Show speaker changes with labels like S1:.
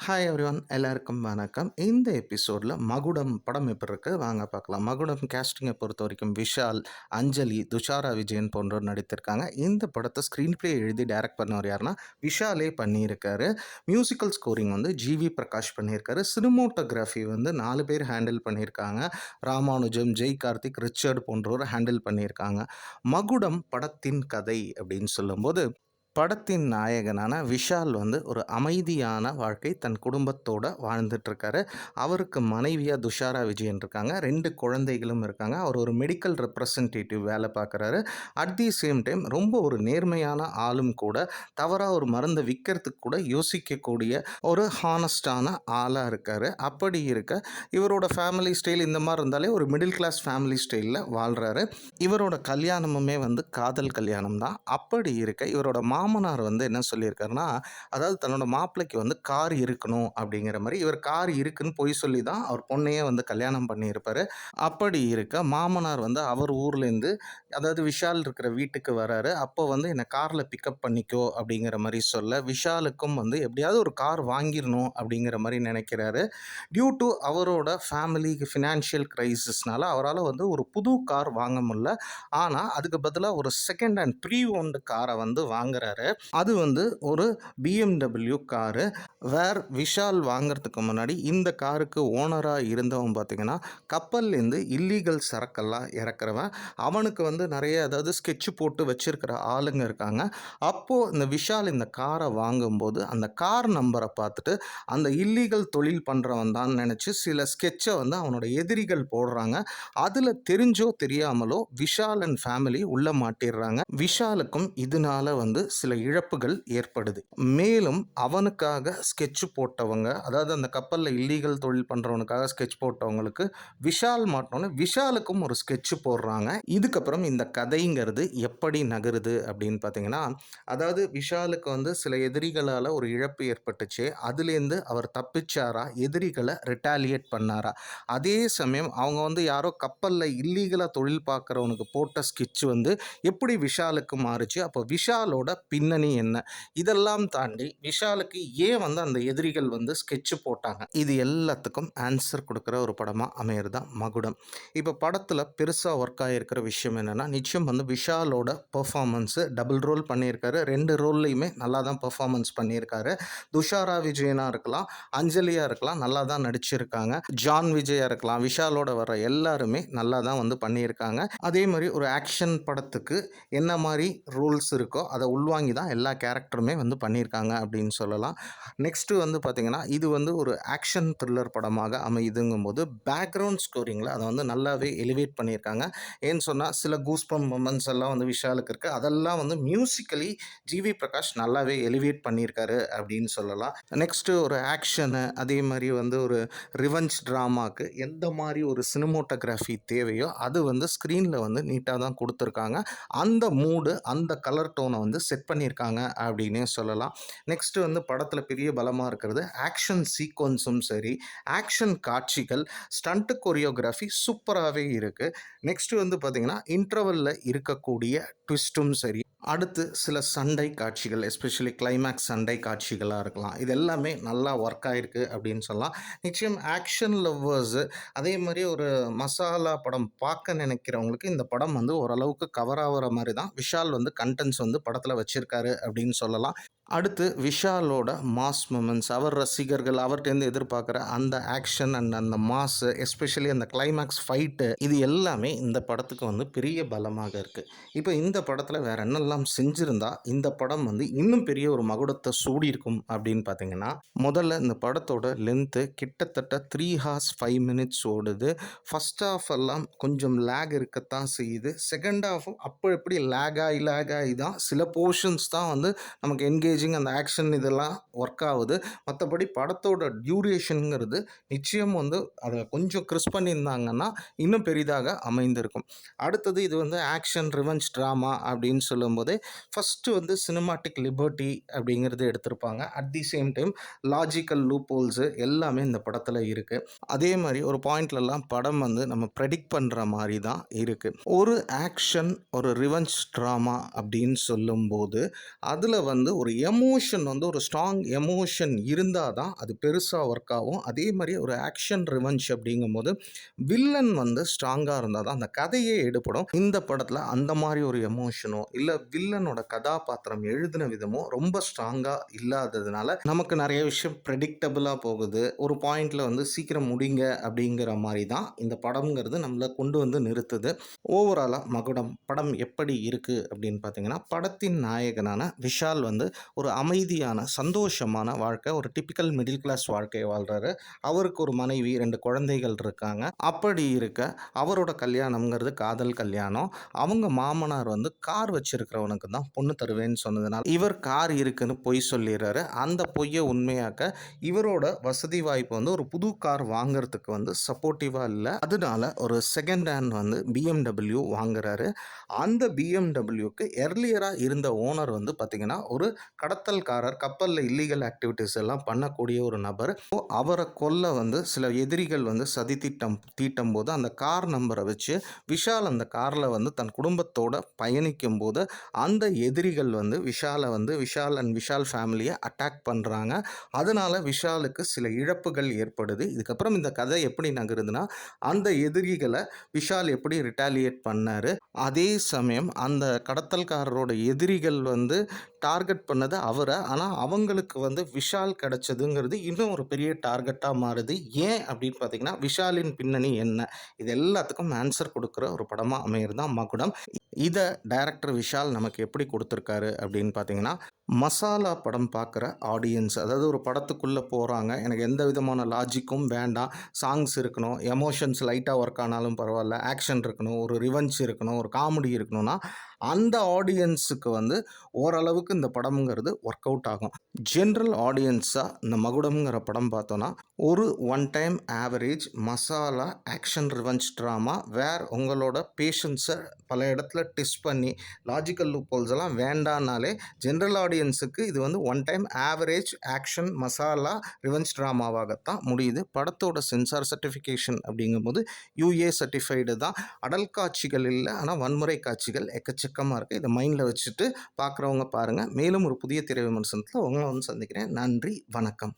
S1: Hi everyone எல்லாருக்கும் வணக்கம். இந்த எபிசோடில் மகுடம் படம் எப்படி இருக்கு வாங்க பார்க்கலாம். மகுடம் கேஸ்டிங்கை பொறுத்த வரைக்கும் விஷால், அஞ்சலி, துஷாரா விஜயன் போன்றோர் நடித்திருக்காங்க. இந்த படத்தை ஸ்க்ரீன் பிளே எழுதி டைரக்ட் பண்ணவர் யாருன்னா விஷாலே பண்ணியிருக்காரு. மியூசிக்கல் ஸ்கோரிங் வந்து ஜிவி பிரகாஷ் பண்ணியிருக்காரு. சினிமோட்டோகிராஃபி வந்து 4 பேர் ஹேண்டில் பண்ணியிருக்காங்க. ராமானுஜம், ஜெய் கார்த்திக், ரிச்சர்ட் போன்றோர் ஹேண்டில் பண்ணியிருக்காங்க. மகுடம் படத்தின் கதை அப்படின்னு சொல்லும்போது படத்தின் நாயகனான விஷால் வந்து ஒரு அமைதியான வாழ்க்கை தன் குடும்பத்தோட வாழ்ந்துட்டுருக்காரு. அவருக்கு மனைவியாக துஷாரா விஜயன் இருக்காங்க. 2 குழந்தைகளும் இருக்காங்க. அவர் ஒரு மெடிக்கல் ரெப்ரசன்டேட்டிவ் வேலை பார்க்குறாரு. அட் தி சேம் டைம் ரொம்ப ஒரு நேர்மையான ஆளும் கூட. தவறாக ஒரு மருந்தை விற்கிறதுக்கு கூட யோசிக்கக்கூடிய ஒரு ஹானஸ்டான ஆளாக இருக்கார். அப்படி இருக்க இவரோட ஃபேமிலி ஸ்டைல் இந்த மாதிரி இருந்தாலே ஒரு மிடில் கிளாஸ் ஃபேமிலி ஸ்டைலில் வாழ்கிறாரு. இவரோட கல்யாணமுமே வந்து காதல் கல்யாணம் தான். அப்படி இருக்க இவரோட மாமனார் வந்து என்ன சொல்லியிருக்காருன்னா, அதாவது தன்னோட மாப்பிள்ளைக்கு வந்து கார் இருக்கணும் அப்படிங்கிற மாதிரி இவர் கார் இருக்குன்னு பொய் சொல்லி தான் அவர் பொண்ணையே வந்து கல்யாணம் பண்ணியிருப்பாரு. அப்படி இருக்க மாமனார் வந்து அவர் ஊர்லேருந்து அதாவது விஷால் இருக்கிற வீட்டுக்கு வராரு. அப்போ வந்து என்னை காரில் பிக்கப் பண்ணிக்கோ அப்படிங்கிற மாதிரி சொல்ல விஷாலுக்கும் வந்து எப்படியாவது ஒரு கார் வாங்கிடணும் அப்படிங்கிற மாதிரி நினைக்கிறாரு. டியூ டு அவரோட ஃபேமிலிக்கு ஃபினான்ஷியல் கிரைசிஸ்னால அவரால் வந்து ஒரு புது கார் வாங்க முடியல. ஆனால் அதுக்கு பதிலாக ஒரு செகண்ட் ஹேண்ட் ப்ரீ ஓன்டு காரை வந்து வாங்குறாரு. அது வந்து ஒரு பிஎம்டபிள்யூ காரு. விஷால் வாங்குறதுக்கு முன்னாடி இந்த காருக்கு ஓனராக இருந்தவன் பார்த்தீங்கன்னா கப்பல்லேருந்து இல்லீகல் சரக்கெல்லாம் இறக்குறவன். அவனுக்கு வந்து நிறைய அதாவது ஸ்கெட்சு போட்டு வச்சிருக்கிற ஆளுங்க இருக்காங்க. அப்போது இந்த விஷால் இந்த காரை வாங்கும்போது அந்த கார் நம்பரை பார்த்துட்டு அந்த இல்லீகல் தொழில் பண்ணுறவன் தான் நினச்சி சில ஸ்கெட்சை வந்து அவனோட எதிரிகள் போடுறாங்க. அதில் தெரிஞ்சோ தெரியாமலோ விஷால் அண்ட் ஃபேமிலி உள்ள மாட்டிடுறாங்க. விஷாலுக்கும் இதனால வந்து சில இழப்புகள் ஏற்படுது. மேலும் அவனுக்காக ஸ்கெட்ச் போட்டவங்க அதாவது அந்த கப்பலில் இல்லீகல் தொழில் பண்ணுறவனுக்காக ஸ்கெட்ச் போட்டவங்களுக்கு விஷால் மாட்டோன்னு விஷாலுக்கும் ஒரு ஸ்கெட்ச் போடுறாங்க. இதுக்கப்புறம் இந்த கதைங்கிறது எப்படி நகருது அப்படின்னு பார்த்தீங்கன்னா, அதாவது விஷாலுக்கு வந்து சில எதிரிகளால் ஒரு இழப்பு ஏற்பட்டுச்சு. அதுலேருந்து அவர் தப்பிச்சாரா, எதிரிகளை ரிட்டாலியேட் பண்ணாரா? அதே சமயம் அவங்க வந்து யாரோ கப்பலில் இல்லீகலாக தொழில் பார்க்குறவனுக்கு போட்ட ஸ்கெட்ச் வந்து எப்படி விஷாலுக்கு மாறுச்சு? அப்போ விஷாலோட பின்னணி என்ன? இதெல்லாம் தாண்டி விஷாலுக்கு ஏன் வந்து அந்த எதிரிகள் வந்து ஸ்கெட்ச் போட்டாங்க? இது எல்லாத்துக்கும் ஆன்சர் கொடுக்குற ஒரு படமாக அமையிறது தான் மகுடம். இப்போ படத்தில் பெருசாக ஒர்க் ஆகியிருக்கிற விஷயம் என்னென்னா, நிச்சயம் வந்து விஷாலோட பெர்ஃபார்மன்ஸு டபுள் ரோல் பண்ணியிருக்காரு. 2 ரோல்லையுமே நல்லா தான் பெர்ஃபார்மன்ஸ் பண்ணியிருக்காரு. துஷாரா விஜயனாக இருக்கலாம், அஞ்சலியாக இருக்கலாம், நல்லா தான் நடிச்சிருக்காங்க. ஜான் விஜயா இருக்கலாம், விஷாலோட வர எல்லாருமே நல்லா தான் வந்து பண்ணியிருக்காங்க. அதே மாதிரி ஒரு ஆக்ஷன் படத்துக்கு என்ன மாதிரி ரூல்ஸ் இருக்கோ அதை உள்வாங்கி தான் எல்லா கேரக்டருமே வந்து பண்ணியிருக்காங்க அப்படின்னு சொல்லலாம். நெக்ஸ்ட்டு வந்து பார்த்திங்கன்னா இது வந்து ஒரு ஆக்ஷன் த்ரில்லர் படமாக அமையுதுங்கும்போது பேக்ரவுண்ட் ஸ்கோரிங்கில் அதை வந்து நல்லாவே எலிவேட் பண்ணியிருக்காங்க. ஏன்னு சொன்னால் சில கூஸ்பம் மொமெண்ட்ஸ் எல்லாம் வந்து விஷாலுக்கு இருக்குது. அதெல்லாம் வந்து மியூசிக்கலி ஜிவி பிரகாஷ் நல்லாவே எலிவேட் பண்ணியிருக்காரு அப்படின்னு சொல்லலாம். நெக்ஸ்ட்டு ஒரு ஆக்ஷனு அதே மாதிரி வந்து ஒரு ரிவெஞ்ச் ட்ராமாவுக்கு எந்த மாதிரி ஒரு சினிமோட்டோகிராஃபி தேவையோ அது வந்து ஸ்க்ரீனில் வந்து நீட்டாக தான் கொடுத்துருக்காங்க. அந்த மூடு அந்த கலர் டோனை வந்து செட் பண்ணியிருக்காங்க அப்படின்னே சொல்லலாம். நெக்ஸ்ட்டு வந்து படத்தில் பெரிய பலமாக இருக்கிறது ஆக்ஷன் சீக்வன்ஸும் சரி, ஆக்ஷன் காட்சிகள், ஸ்டண்ட்டு கொரியோகிராஃபி சூப்பராகவே இருக்குது. நெக்ஸ்ட்டு வந்து பார்த்திங்கன்னா இன்டர்வலில் இருக்கக்கூடிய ட்விஸ்ட்டும் சரி, அடுத்து சில சண்டை காட்சிகள் எஸ்பெஷலி கிளைமேக்ஸ் சண்டை காட்சிகளாக இருக்கலாம். இது எல்லாமே நல்லா ஒர்க் ஆகிருக்கு அப்படின்னு சொல்லலாம். நிச்சயம் ஆக்ஷன் லவ்வர்ஸு அதே மாதிரி ஒரு மசாலா படம் பார்க்க நினைக்கிறவங்களுக்கு இந்த படம் வந்து ஓரளவுக்கு கவர் ஆகிற மாதிரி தான் விஷால் வந்து கண்டென்ட்ஸ் வந்து படத்தில் வச்சுருக்காரு அப்படின்னு சொல்லலாம். அடுத்து விஷாலோட மாஸ் மூமெண்ட்ஸ் அவர் ரசிகர்கள் அவர்கிட்டேருந்து எதிர்பார்க்குற அந்த ஆக்ஷன் அண்ட் அந்த மாஸு எஸ்பெஷலி அந்த கிளைமேக்ஸ் ஃபைட்டு இது எல்லாமே இந்த படத்துக்கு வந்து பெரிய பலமாக இருக்குது. இப்போ இந்த படத்தில் வேறு என்னெல்லாம் செஞ்சுருந்தா இந்த படம் வந்து இன்னும் பெரிய ஒரு மகுடத்தை சூடியிருக்கும் அப்படின்னு பார்த்தீங்கன்னா, முதல்ல இந்த படத்தோட லென்த்து கிட்டத்தட்ட 3 ஹார்ஸ் 5 மினிட்ஸ் ஓடுது. ஃபஸ்ட் ஹாஃப் எல்லாம் கொஞ்சம் லேக் இருக்கத்தான் செய்யுது. செகண்ட் ஹாஃபும் அப்போ எப்படி லேக் ஆகி தான் சில போர்ஷன்ஸ் தான் வந்து நமக்கு என்கேஜிங் அந்த ஆக்ஷன் இதெல்லாம் ஒர்க் ஆகுது. மற்றபடி படத்தோட டியூரேஷனுங்கிறது நிச்சயம் வந்து அதை கொஞ்சம் கிறிஸ்ப் பண்ணியிருந்தாங்கன்னா இன்னும் பெரிதாக அமைந்திருக்கும். அடுத்தது இது வந்து ஆக்ஷன் ரிவெஞ்ச் ட்ராமா அப்படின்னு சொல்லும்போது அப்படிங்கும்போதே ஃபஸ்ட்டு வந்து சினிமாட்டிக் லிபர்ட்டி அப்படிங்கிறது எடுத்திருப்பாங்க. At the same time logical loop holes எல்லாமே இந்த படத்தில் இருக்குது. அதே மாதிரி ஒரு பாயிண்ட்லலாம் படம் வந்து நம்ம ப்ரெடிக்ட் பண்ணுற மாதிரி தான் இருக்குது. ஒரு ஆக்ஷன், ஒரு ரிவெஞ்ச் ட்ராமா அப்படின்னு சொல்லும்போது அதில் வந்து ஒரு எமோஷன் வந்து ஒரு ஸ்ட்ராங் எமோஷன் இருந்தால் தான் அது பெருசாக ஒர்க் ஆகும். அதே மாதிரி ஒரு ஆக்ஷன் ரிவெஞ்ச் அப்படிங்கும்போது வில்லன் வந்து ஸ்ட்ராங்காக இருந்தால் தான் அந்த கதையே எடுபடும். இந்த படத்தில் அந்த மாதிரி ஒரு எமோஷனோ இல்லை வில்லனோட கதாபாத்திரம் எழுதின விதமோ ரொம்ப ஸ்ட்ராங்காக இல்லாததுனால நமக்கு நிறைய விஷயம் ப்ரெடிக்டபுளாக போகுது. ஒரு பாயிண்டில் வந்து சீக்கிரம் முடிங்க அப்படிங்கிற மாதிரி தான் இந்த படம்ங்கிறது நம்மளை கொண்டு வந்து நிறுத்துது. ஓவராலாக மகுடம் படம் எப்படி இருக்குது அப்படின்னு பார்த்தீங்கன்னா, படத்தின் நாயகனான விஷால் வந்து ஒரு அமைதியான சந்தோஷமான வாழ்க்கை, ஒரு டிப்பிக்கல் மிடில் கிளாஸ் வாழ்க்கையை வாழ்கிறாரு. அவருக்கு ஒரு மனைவி, 2 குழந்தைகள் இருக்காங்க. அப்படி இருக்க அவரோட கல்யாணம்ங்கிறது காதல் கல்யாணம். அவங்க மாமனார் வந்து கார் வச்சிருக்கிறவனுக்கு தான் பொண்ணு தருவேன்னு சொன்னதுனால இவர் கார் இருக்குன்னு பொய் சொல்லிடுறாரு. அந்த பொய்யை உண்மையாக்க இவரோட வசதி வாய்ப்பு வந்து ஒரு புது கார் வாங்குறதுக்கு வந்து சப்போர்ட்டிவாக இல்லை. அதனால ஒரு செகண்ட் ஹேண்ட் வந்து BMW வாங்குறாரு. அந்த BMWக்கு எர்லியராக இருந்த ஓனர் வந்து பார்த்திங்கன்னா ஒரு கடத்தல்காரர், கப்பலில் இல்லீகல் ஆக்டிவிட்டீஸ் எல்லாம் பண்ணக்கூடிய ஒரு நபர். அவரை கொல்ல வந்து சில எதிரிகள் வந்து சதி தீட்டும் போது அந்த கார் நம்பரை வச்சு விஷால் அந்த காரில் வந்து தன் குடும்பத்தோட பயணிக்கும் போது அந்த எதிரிகள் வந்து விஷால் அண்ட் விஷால் ஃபேமிலியை அட்டாக் பண்ணுறாங்க. அதனால் விஷாலுக்கு சில இழப்புகள் ஏற்படுது. இதுக்கப்புறம் இந்த கதை எப்படி நகருதுன்னா, அந்த எதிரிகளை விஷால் எப்படி ரிட்டாலியேட் பண்ணார், அதே சமயம் அந்த கடத்தல்காரரோட எதிரிகள் வந்து டார்கெட் பண்ணது அவரை, ஆனால் அவங்களுக்கு வந்து விஷால் கிடச்சதுங்கிறது இன்னும் ஒரு பெரிய டார்கெட்டாக மாறுது. ஏன் அப்படின்னு பார்த்தீங்கன்னா, விஷாலின் பின்னணி என்ன, இது எல்லாத்துக்கும் ஆன்சர் கொடுக்குற ஒரு படமாக அமையிறது தான் மகுடம். இதை டைரக்டர் விஷால் நமக்கு எப்படி கொடுத்துருக்காரு அப்படின்னு பார்த்தீங்கன்னா, மசாலா படம் பார்க்குற ஆடியன்ஸ், அதாவது ஒரு படத்துக்குள்ளே போகிறாங்க, எனக்கு எந்த விதமான லாஜிக்கும் வேண்டாம், சாங்ஸ் இருக்கணும், எமோஷன்ஸ் லைட்டாக ஒர்க் ஆனாலும் பரவாயில்ல, ஆக்ஷன் இருக்கணும், ஒரு ரிவெஞ்ச் இருக்கணும், ஒரு காமெடி இருக்கணும்னா அந்த ஆடியன்ஸுக்கு வந்து ஓரளவுக்கு இந்த படம்ங்கிறது ஒர்க் அவுட் ஆகும். ஜென்ரல் ஆடியன்ஸாக இந்த மகுடம்ங்கிற படம் பார்த்தோன்னா ஒரு one time average masala action revenge drama where உங்களோட பேஷன்ஸை பல இடத்துல டெஸ்ட் பண்ணி லாஜிக்கல் லூப்போல்ஸ் எல்லாம் வேண்டானாலே ஜென்ரல் ஆடியன்ஸுக்கு இது வந்து one time average action masala revenge ட்ராமாவாகத்தான் முடியுது. படத்தோட சென்சார் சர்டிஃபிகேஷன் அப்படிங்கும்போது UA சர்டிஃபைடு தான். அடல் காட்சிகள் இல்லை, ஆனால் வன்முறை காட்சிகள் எக்கச்சக்கமாக இருக்குது. இதை மைண்டில் வச்சுட்டு பார்க்குறவங்க பாருங்கள். மேலும் ஒரு புதிய திரை விமர்சனத்தில் உங்களை வந்து சந்திக்கிறேன். நன்றி, வணக்கம்.